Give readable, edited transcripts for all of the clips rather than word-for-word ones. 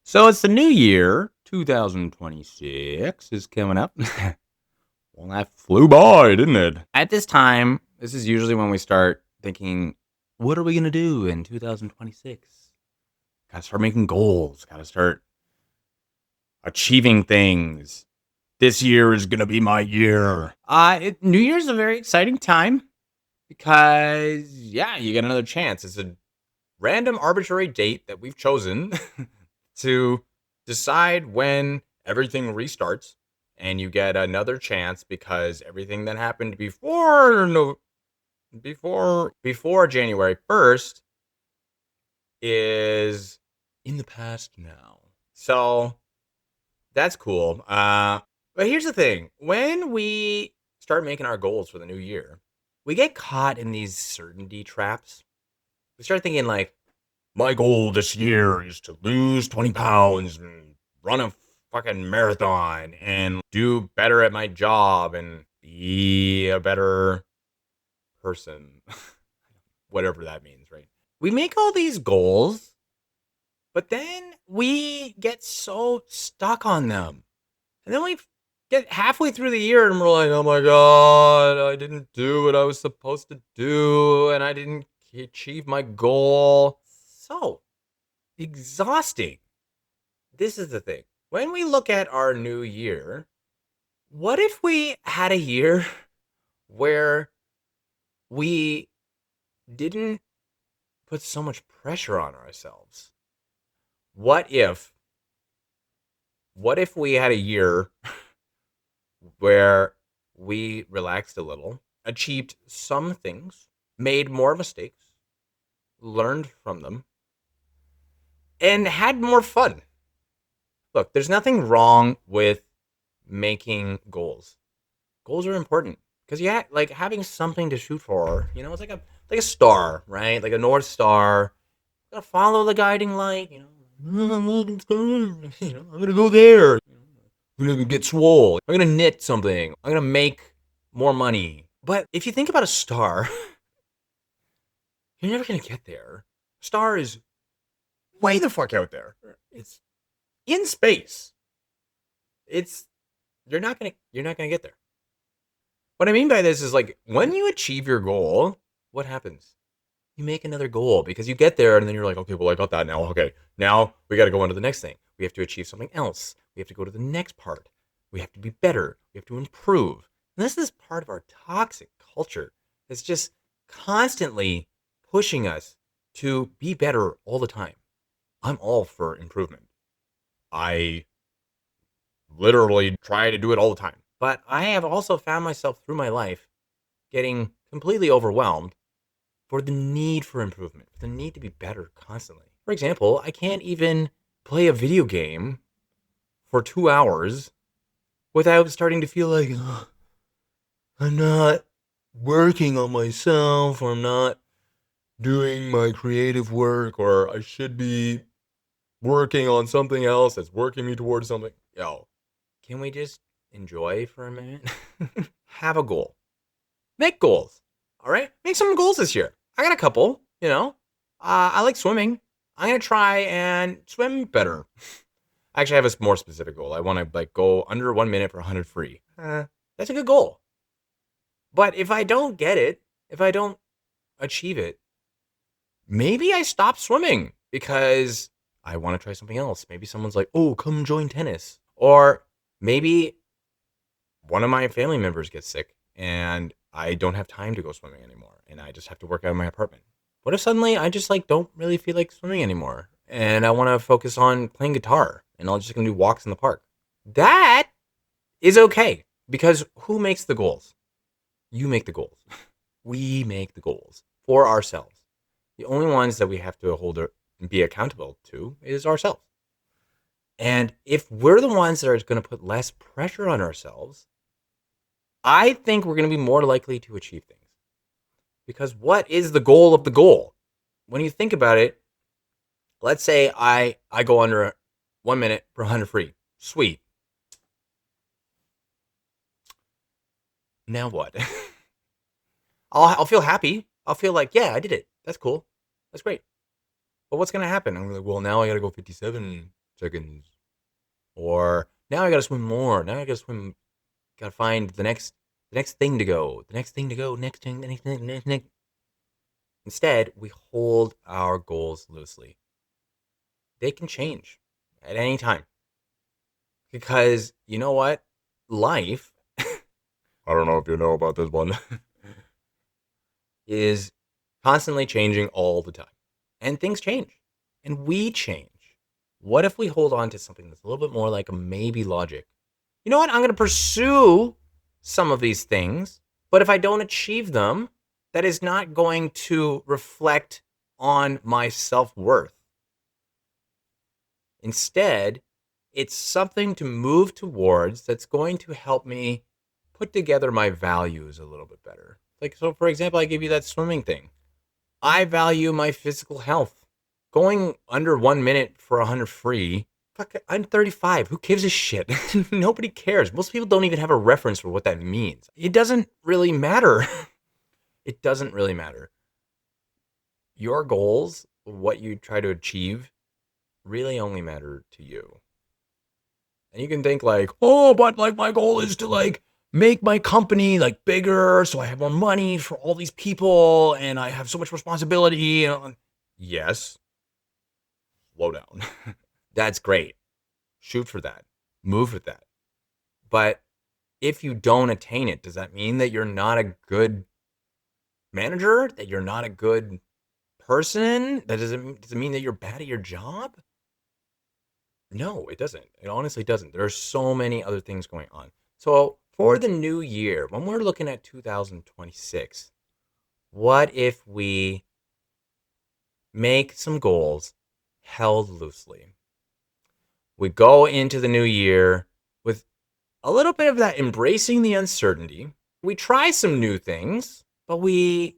So it's the new year, 2026 is coming up. Well, that flew by, didn't it? At this time, this is usually when we start thinking, what are we going to do in 2026? Got to start making goals, got to start achieving things. This year is going to be my year. New Year's a very exciting time because, yeah, you get another chance. It's a random arbitrary date that we've chosen to decide when everything restarts and you get another chance because everything that happened before January 1st is in the past now. So that's cool. But here's the thing. When we start making our goals for the new year, we get caught in these certainty traps. We start thinking like, my goal this year is to lose 20 pounds and run a fucking marathon and do better at my job and be a better person. Whatever that means, right? We make all these goals, but then we get so stuck on them. And then we get halfway through the year and we're like, oh my God, I didn't do what I was supposed to do and I didn't achieve my goal. So exhausting. This is the thing. When we look at our new year, what if we had a year where we didn't put so much pressure on ourselves? What if we had a year where we relaxed a little, achieved some things, made more mistakes, learned from them, and had more fun? Look, there's nothing wrong with making goals. Goals are important because like having something to shoot for. It's like a star, right? Like a North Star. You gotta follow the guiding light. I'm gonna go there. I'm gonna get swole. I'm gonna knit something. I'm gonna make more money. But if you think about a star, you're never gonna get there. Star is way the fuck out there. It's in space. It's you're not gonna get there. What I mean by this is like when you achieve your goal, what happens? You make another goal because you get there and then you're like, okay, well, I got that now. Okay, now we got to go on to the next thing. We have to achieve something else. We have to go to the next part. We have to be better. We have to improve. And this is part of our toxic culture. It's just constantly pushing us to be better all the time. I'm all for improvement. I literally try to do it all the time. But I have also found myself through my life getting completely overwhelmed for the need for improvement, for the need to be better constantly. For example, I can't even play a video game for 2 hours without starting to feel like I'm not working on myself, or I'm not doing my creative work, or I should be working on something else that's working me towards something. Yo, can we just enjoy for a minute? Have a goal. Make goals. All right? Make some goals this year. I got a couple. I like swimming. I'm going to try and swim better. Actually, I have a more specific goal. I want to go under 1 minute for 100 free. That's a good goal. But if I don't get it, if I don't achieve it, maybe I stop swimming because I want to try something else. Maybe someone's like, oh, come join tennis. Or maybe one of my family members gets sick and I don't have time to go swimming anymore and I just have to work out of my apartment. What if suddenly I just don't really feel like swimming anymore and I want to focus on playing guitar and I'm just going to do walks in the park? That is okay because who makes the goals? You make the goals. We make the goals for ourselves. The only ones that we have to be accountable to is ourselves. And if we're the ones that are going to put less pressure on ourselves, I think we're going to be more likely to achieve things. Because what is the goal of the goal? When you think about it, let's say I go under 1 minute for 100 free. Sweet. Now what? I'll feel happy. I'll feel like, yeah, I did it. That's cool. That's great. But what's going to happen? I'm like, well, now I got to go 57 seconds. Or now I gotta swim more. Now I gotta swim. Gotta find the next thing to go. The next thing to go. Next thing. Next. Instead, we hold our goals loosely. They can change at any time. Because you know what? Life, I don't know if you know about this one, is constantly changing all the time. And things change. And we change. What if we hold on to something that's a little bit more like a maybe logic? You know what? I'm going to pursue some of these things, but if I don't achieve them, that is not going to reflect on my self-worth. Instead, it's something to move towards that's going to help me put together my values a little bit better. Like, so for example, I gave you that swimming thing. I value my physical health. Going under 1 minute for 100 free, fuck, I'm 35. Who gives a shit? Nobody cares. Most people don't even have a reference for what that means. It doesn't really matter. It doesn't really matter. Your goals, what you try to achieve, really only matter to you. And you can think like, oh, but like my goal is to like make my company like bigger so I have more money for all these people and I have so much responsibility. Yes. Slow down. That's great. Shoot for that. Move with that. But if you don't attain it, does that mean that you're not a good manager? That you're not a good person? Does it mean that you're bad at your job? No, it doesn't. It honestly doesn't. There are so many other things going on. So for the new year, when we're looking at 2026, what if we make some goals held loosely? We go into the new year with a little bit of that embracing the uncertainty. We try some new things, but we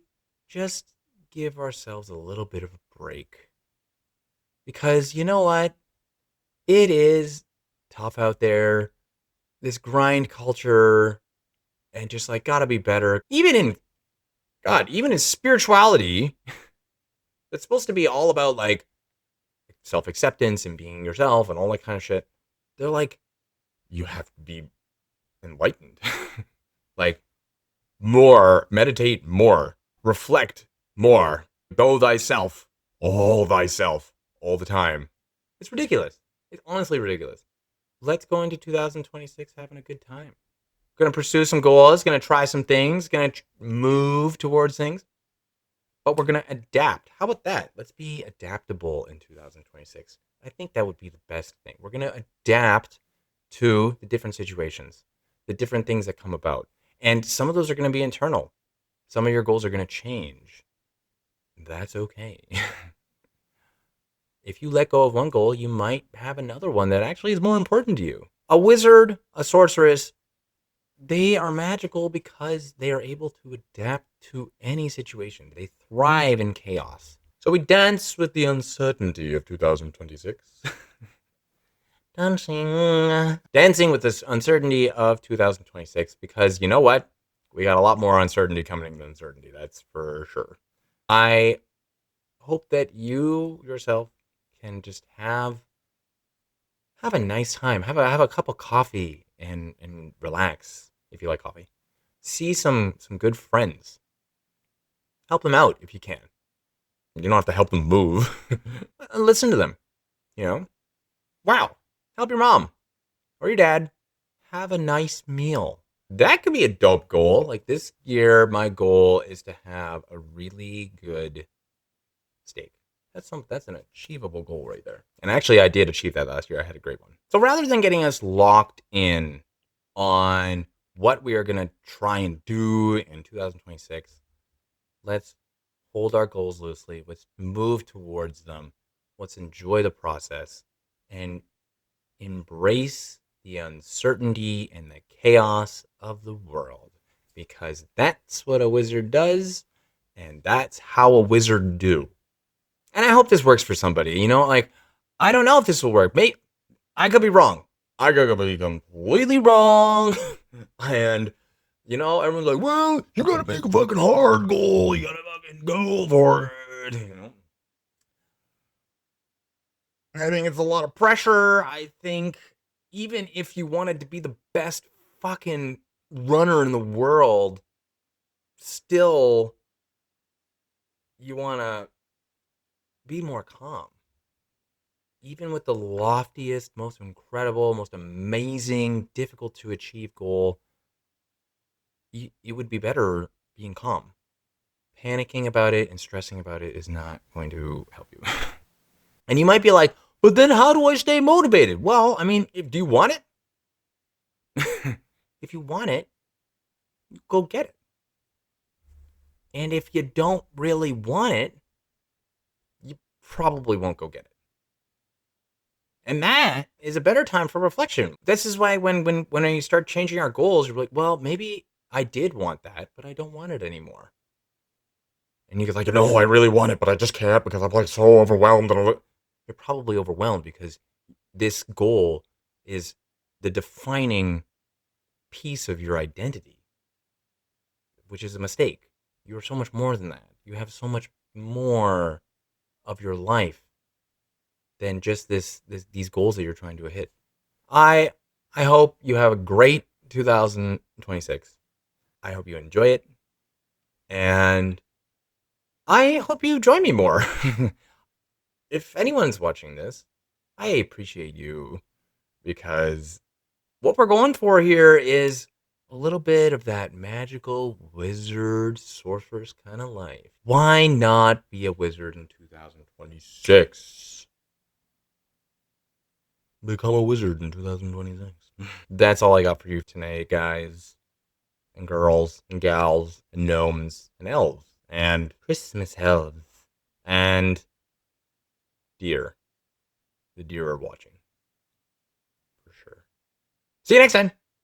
just give ourselves a little bit of a break. Because you know what? It is tough out there. This grind culture and just like gotta be better. Even in spirituality, it's supposed to be all about like self-acceptance and being yourself and all that kind of shit. They're like, you have to be enlightened. Like, more, meditate more, reflect more, know thyself, all the time. It's ridiculous. It's honestly ridiculous. Let's go into 2026 having a good time. Gonna pursue some goals, gonna try some things, gonna move towards things, but we're gonna adapt. How about that? Let's be adaptable in 2026. I think that would be the best thing. We're gonna adapt to the different situations, the different things that come about. And some of those are gonna be internal. Some of your goals are gonna change. That's okay. If you let go of one goal, you might have another one that actually is more important to you. A wizard, a sorceress, they are magical because they are able to adapt to any situation. They thrive in chaos. So we dance with the uncertainty of 2026. Dancing with this uncertainty of 2026 because you know what? We got a lot more uncertainty coming than certainty. That's for sure. I hope that you yourself can just have a nice time. Have a cup of coffee and relax if you like coffee. See some good friends. Help them out if you can. You don't have to help them move. Listen to them. You know? Wow. Help your mom or your dad have a nice meal. That could be a dope goal. Like this year, my goal is to have a really good steak. That's an achievable goal right there. And actually, I did achieve that last year. I had a great one. So rather than getting us locked in on what we are going to try and do in 2026, let's hold our goals loosely. Let's move towards them. Let's enjoy the process and embrace the uncertainty and the chaos of the world. Because that's what a wizard does, and that's how a wizard do. And I hope this works for somebody. You know, like, I don't know if this will work. Mate, I could be wrong. I could be completely wrong. And, you know, everyone's like, well, you gotta make a fucking hard goal. You gotta fucking go for it. You know? I think it's a lot of pressure. I think even if you wanted to be the best fucking runner in the world, still you want to be more calm. Even with the loftiest, most incredible, most amazing, difficult to achieve goal, you would be better being calm. Panicking about it and stressing about it is not going to help you. And you might be like, but then how do I stay motivated? Well, I mean, do you want it? If you want it, go get it. And if you don't really want it, you probably won't go get it. And that is a better time for reflection. This is why when you start changing our goals, you're like, well, maybe I did want that, but I don't want it anymore. And you're like, no, I really want it, but I just can't because I'm like so overwhelmed. You're probably overwhelmed because this goal is the defining piece of your identity, which is a mistake. You are so much more than that. You have so much more of your life than just these goals that you're trying to hit. I hope you have a great 2026. I hope you enjoy it. And I hope you join me more. If anyone's watching this, I appreciate you because what we're going for here is a little bit of that magical wizard sorceress kind of life. Why not be a wizard in 2026? Become a wizard in 2026. That's all I got for you tonight, guys and girls and gals and gnomes and elves and Christmas elves and deer. The deer are watching for sure. See you next time.